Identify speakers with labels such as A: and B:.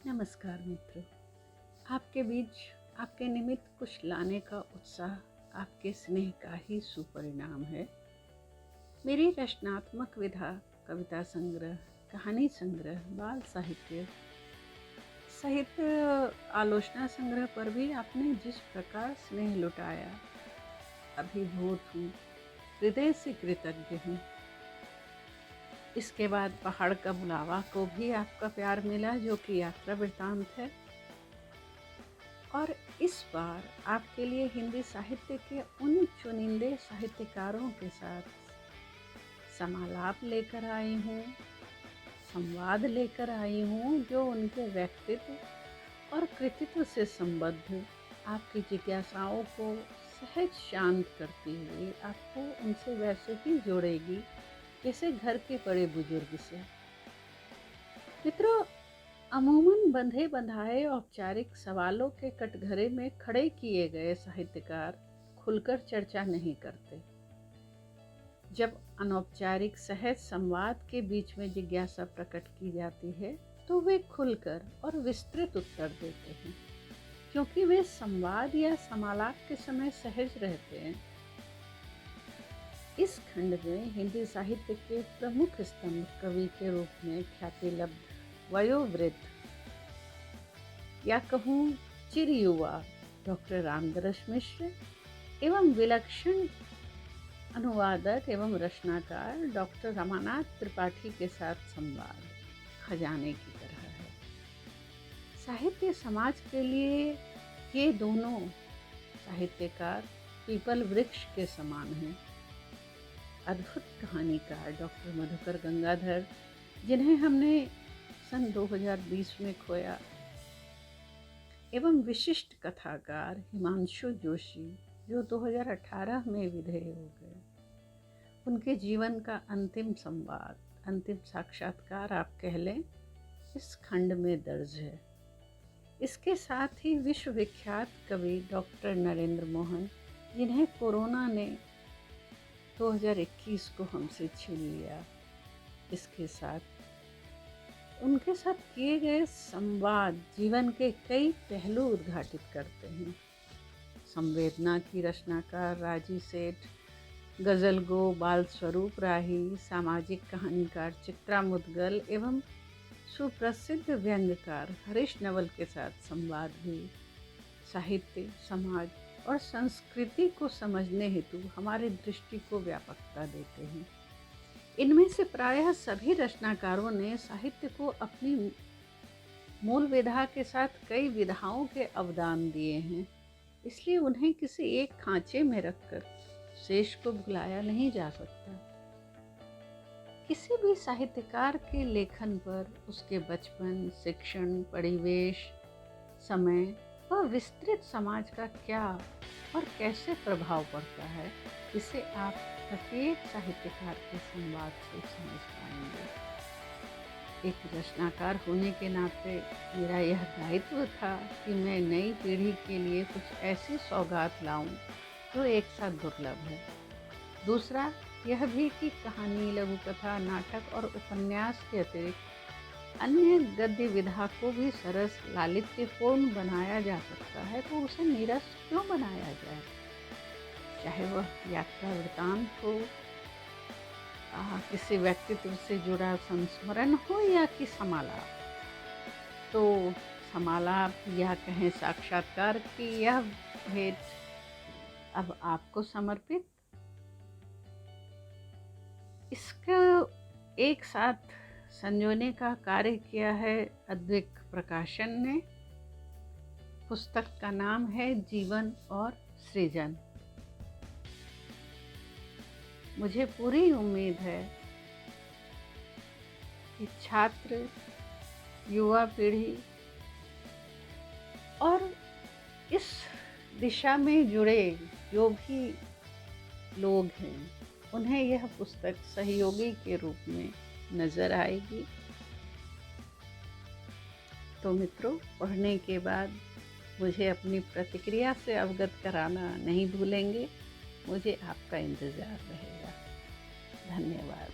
A: नमस्कार मित्रों, आपके बीच आपके निमित्त कुछ लाने का उत्साह आपके स्नेह का ही सुपरिणाम है। मेरी रचनात्मक विधा, कविता संग्रह, कहानी संग्रह, बाल साहित्य आलोचना संग्रह पर भी आपने जिस प्रकार स्नेह लुटाया, अभिभूत हूँ, हृदय से कृतज्ञ हूँ। इसके बाद पहाड़ का बुलावा को भी आपका प्यार मिला, जो कि यात्रा वृतांत है। और इस बार आपके लिए हिंदी साहित्य के उन चुनिंदे साहित्यकारों के साथ समालाप लेकर आई हूँ, संवाद लेकर आई हूँ, जो उनके व्यक्तित्व और कृतित्व से संबद्ध आपकी जिज्ञासाओं को सहज शांत करती हुई आपको उनसे वैसे ही जोड़ेगी जैसे घर के बड़े बुजुर्ग से। मित्रों, अमूमन बंधे बंधाए औपचारिक सवालों के कटघरे में खड़े किए गए साहित्यकार खुलकर चर्चा नहीं करते। जब अनौपचारिक सहज संवाद के बीच में जिज्ञासा प्रकट की जाती है तो वे खुलकर और विस्तृत उत्तर देते हैं, क्योंकि वे संवाद या समालाप के समय सहज रहते हैं। इस खंड में हिंदी साहित्य के प्रमुख स्तंभ कवि के रूप में ख्याति लब्ध वयोवृद्ध या कहूँ चिर युवा डॉक्टर रामदरस मिश्र एवं विलक्षण अनुवादक एवं रचनाकार डॉक्टर रमानाथ त्रिपाठी के साथ संवाद खजाने की तरह है। साहित्य समाज के लिए ये दोनों साहित्यकार पीपल वृक्ष के समान हैं। अद्भुत कहानीकार डॉक्टर मधुकर गंगाधर, जिन्हें हमने सन 2020 में खोया, एवं विशिष्ट कथाकार हिमांशु जोशी, जो 2018 में विधेय हो गए। उनके जीवन का अंतिम संवाद, अंतिम साक्षात्कार आप कह लें, इस खंड में दर्ज है। इसके साथ ही विश्वविख्यात कवि डॉक्टर नरेंद्र मोहन, जिन्हें कोरोना ने 2021 को हमसे छीन लिया, इसके साथ उनके साथ किए गए संवाद जीवन के कई पहलू उद्घाटित करते हैं। संवेदना की रचनाकार राजी सेठ, गज़ल गो बाल स्वरूप राही, सामाजिक कहानीकार चित्रा मुदगल एवं सुप्रसिद्ध व्यंग्यकार हरीश नवल के साथ संवाद भी साहित्य, समाज और संस्कृति को समझने हेतु हमारी दृष्टि को व्यापकता देते हैं। इनमें से प्रायः सभी रचनाकारों ने साहित्य को अपनी मूल विधा के साथ कई विधाओं के अवदान दिए हैं, इसलिए उन्हें किसी एक खांचे में रखकर शेष को भुलाया नहीं जा सकता। किसी भी साहित्यकार के लेखन पर उसके बचपन, शिक्षण, परिवेश, समय व विस्तृत समाज का क्या और कैसे प्रभाव पड़ता है, इसे आप प्रत्येक साहित्यकार के संवाद से समझ पाएंगे। एक रचनाकार होने के नाते मेरा यह दायित्व था कि मैं नई पीढ़ी के लिए कुछ ऐसी सौगात लाऊं जो एक साथ दुर्लभ है। दूसरा यह भी कि कहानी, लघु कथा, नाटक और उपन्यास के अतिरिक्त अन्य गद्य विधा को भी सरस, लालित्यपूर्ण बनाया जा सकता है, तो उसे नीरस क्यों बनाया जाए? चाहे वह यात्रा वृतांत हो, किसी व्यक्तित्व से जुड़ा संस्मरण हो या कि समालाप। तो समालाप या कहें साक्षात्कार की यह भेंट अब आपको समर्पित। इसका एक साथ संजोने का कार्य किया है अद्विक प्रकाशन ने। पुस्तक का नाम है जीवन और सृजन। मुझे पूरी उम्मीद है कि छात्र, युवा पीढ़ी और इस दिशा में जुड़े जो भी लोग हैं, उन्हें यह पुस्तक सहयोगी के रूप में नज़र आएगी। तो मित्रों, पढ़ने के बाद मुझे अपनी प्रतिक्रिया से अवगत कराना नहीं भूलेंगे। मुझे आपका इंतज़ार रहेगा। धन्यवाद।